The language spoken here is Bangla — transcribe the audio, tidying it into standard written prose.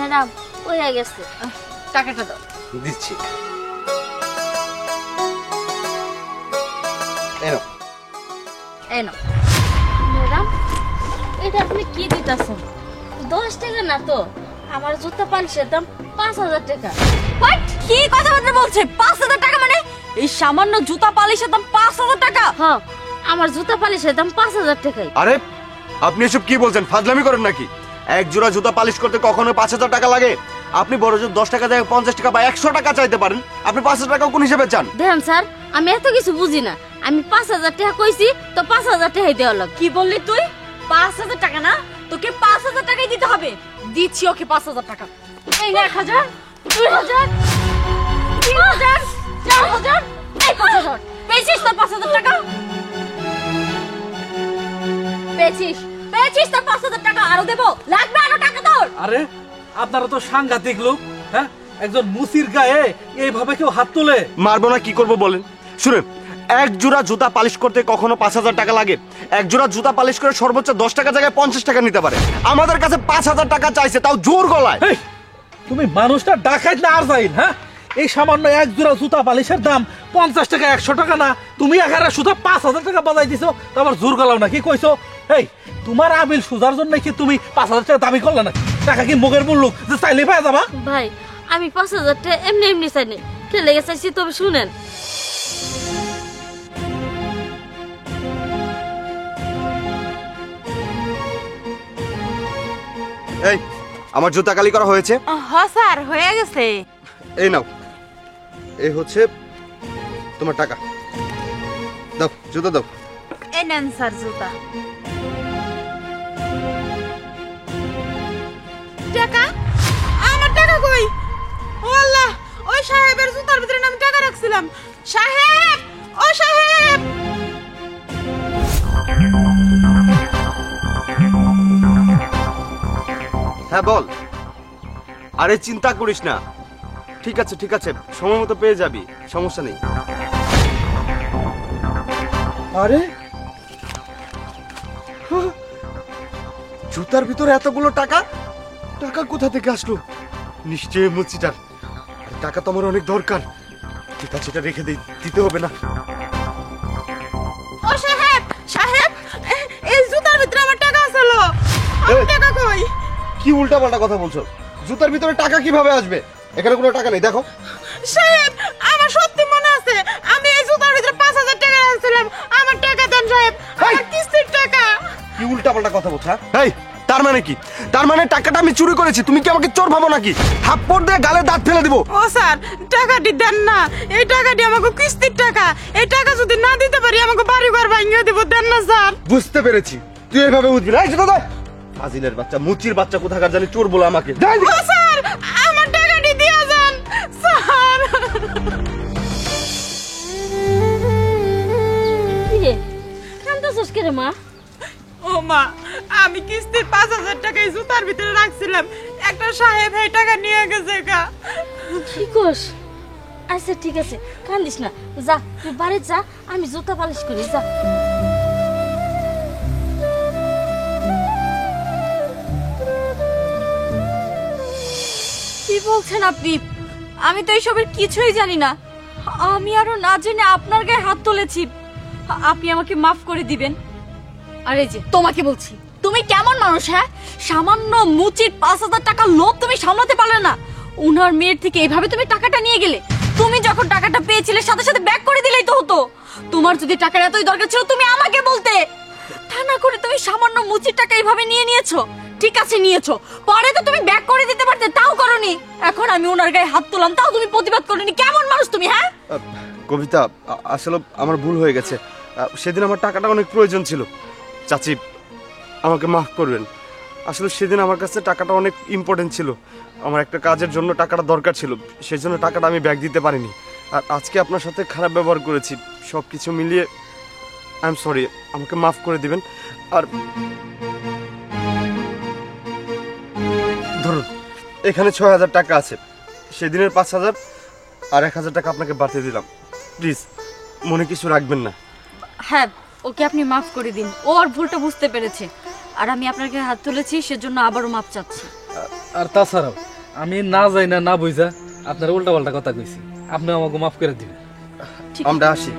ম্যাডাম হয়ে গেছে, টাকাটা দাও। দিচ্ছি। এই নাও। ম্যাডাম এটা আপনি কি দিতেছেন? 10 টাকা না তো, আমার জুতা পালিশের দাম 5000 টাকা। হোয়াট? কি কথাবার্তা বলছে? 5000 টাকা মানে এই সামান্য জুতা পালিশের দাম 5000 টাকা? হ্যাঁ, আমার জুতা পালিশের দাম 5000 টাকাই। আরে আপনি এসব কি বলছেন? ফাজলামি করেন নাকি? এক জোড়া জুতা পালিশ করতে কখনো 5000 টাকা লাগে? আপনি বড় জোর 10 টাকা দিয়ে 50 টাকা বা 100 টাকা চাইতে পারেন। আপনি 5000 টাকা কোন হিসেবে চান? দেখেন স্যার, আমি এত কিছু বুঝি না। আমি 5000 টাকা কইছি তো 5000 টাকাই দেওয়া লাগবে। কি বললি তুই? 5000 টাকা না? তোকে 5000 টাকাই দিতে হবে। দিচ্ছি ওকে 5000 টাকা। এই নে 1000, 2000, 3000, 4000, এই 5000। পেয়েছিস তোর 5000 টাকা? পেয়েছিস তোর 5000 টাকা। আরো দেবো, লাগবে আরো টাকা তোর। আরে আপনারা তো সাংঘাতিক লোক। হ্যাঁ, একজন মুসির গায়ে এইভাবে কেউ হাত তোলে? মারবো না, কি করব বলেন? শুনেন, এক জোড়া জুতা পালিশ করতে কখনো 5000 টাকা লাগে? এক জোড়া জুতা পালিশ করে সর্বোচ্চ 10 টাকা জায়গায় 50 টাকা নিতে পারে। আমাদের কাছে 5000 টাকা চাইছে, তাও জোর গলায়। এই, তুমি মানুষটা ডাকাইত না আর যাইন? হ্যাঁ, এই সামান্য এক জোড়া জুতা পালিশের দাম 50 টাকা, 100 টাকা না। তুমি এখানে শুধু 5000 টাকা বাজাই দিছো, তারপর জোর গলাও না, কি কইছো? এই, তোমার আবিল সুজার জন্য কি তুমি 5000 টাকা দাবি করলে না? টাকা কি মুখের মুল্লুক যে চাইলে পাওয়া যাবা? ভাই আমি 5000 টাকা এমনি এমনি চাইনি, কে লেগে চাইছি। তবে শুনেন, এই, আমার জুতা কালি করা হয়েছে? হ্যাঁ স্যার, হয়ে গেছে। এই নাও, এই হচ্ছে তোমার টাকা। দাও, জুতা দাও। এই নেন স্যার জুতা। টাকা? আমার টাকা কই? ও আল্লাহ, ওই সাহেবের জুতার ভিতরে আমি টাকা রাখছিলাম। সাহেব, ও সাহেব! হ্যাঁ বল। আরে চিন্তা করিস না, ঠিক আছে ঠিক আছে, সময় মতো পেয়ে যাবি, সমস্যা নেই। আরে জুতার ভিতরে এতগুলো টাকা, টাকা কোথা থেকে আসলো? নিশ্চয়ই মুচিটার। টাকা তো আমার অনেক দরকার। ঠিক আছে, এটা রেখে দিতে হবে না। ও সাহেব, সাহেব, এই জুতার ভিতরে আমার টাকা ছিল। আমার টাকা কই? কি উল্টাপাল্টা কথা বলছো? জুতার ভিতরে টাকা কিভাবে আসবে? এখানে কোনো টাকা নেই, দেখো। সাহেব, আমার সত্যি মনে আছে, আমি এই জুতার ভিতরে 5000 টাকা রাখছিলাম। আমার টাকা দেন সাহেব, আমার কিস্তির টাকা। কি উল্টাপাল্টা কথা বলছো? এই, তার মানে কি? তার মানে টাকাটা আমি চুরি করেছি? তুমি কি আমাকে চোর ভাবো নাকি? থাপ্পড় দিয়ে গালে দাঁত ফেলে দিব। ও স্যার, টাকাটি দেন না। এই টাকাটি আমাকে কিস্তির টাকা। এই টাকা যদি না দিতে পারি আমাকে বাড়ি ঘর ভাঙিয়ে দিব। দেন না স্যার। বুঝতে পেরেছি, তুই এভাবে বুঝবি না। এই জুতো দে। ফাজিলের বাচ্চা, মুচির বাচ্চা কোথাকার জানি চোর বলে আমাকে। ও স্যার, আমার টাকাটি দিয়ে যান স্যার। কি রে কান্দছস কে রে মা? ও মা, আমি কিস্তির 5000 টাকা এই জুতার ভিতরে রাখছিলাম। একটা সাহেব এই টাকা নিয়ে গেছে গা। কি কস? আচ্ছা ঠিক আছে, কান্দিস না, যা তুই বাড়ি যা, আমি জুতা পালিশ করি, যা। কি বলছেন আপনি? আমি তো এইসবের কিছুই জানি না। আমি আরো না জেনে আপনার গায়ে হাত তুলেছি। আপনি আমাকে মাফ করে দিবেন। আরে যে তোমাকে বলছি, তুমি কেমন মানুষ? হ্যাঁ, সামান্য মুচির 5000 টাকা লোভ তুমি সামলাতে পারলে না। উনার মেয়ের থেকে এইভাবে তুমি টাকাটা নিয়ে গেলে। তুমি যখন টাকাটা পেয়েছিলে সাথে সাথে ব্যাক করে দিলেই তো হতো। তোমার যদি টাকার এতই দরকার ছিল তুমি আমাকে বলতে। তা না করে তুমি সামান্য মুচির টাকা এইভাবে নিয়েছো। ঠিক আছে নিয়েছো, পরে তো তুমি ব্যাক করে দিতে পারতে, তাও করনি। এখন আমি ওনার গায়ে হাত তুললাম, তাও তুমি প্রতিবাদ করনি। কেমন মানুষ তুমি? হ্যাঁ কবিতা, আসলে আমার ভুল হয়ে গেছে। সেদিন আমার টাকাটা অনেক প্রয়োজন ছিল। চাচি, আমাকে মাফ করবেন। আসলে সেদিন আমার কাছে টাকাটা অনেক ইম্পর্টেন্ট ছিল। আমার একটা কাজের জন্য টাকাটা দরকার ছিল, সেই জন্য টাকাটা আমি ব্যাক দিতে পারিনি। আর আজকে আপনার সাথে খারাপ ব্যবহার করেছি। সব কিছু মিলিয়ে আই এম সরি, আমাকে মাফ করে দিবেন। আর ধরুন, এখানে 6000 টাকা আছে, সেদিনের 5000 আর 1000 টাকা আপনাকে বাড়তে দিলাম। প্লিজ মনে কিছু রাখবেন না। হ্যাঁ, ওকে আপনি মাফ করে দিন। ও আর ভুলটা বুঝতে পেরেছে। আর আমি আপনার গায়ে হাত তুলেছি, সেজন্য আবারও মাফ চাচ্ছি। আর তাছাড়াও আমি না যাই না বুঝা আপনার উল্টা পাল্টা কথা কইছি, আপনি আমাকে মাফ করে দিবেন। আমরা আসি।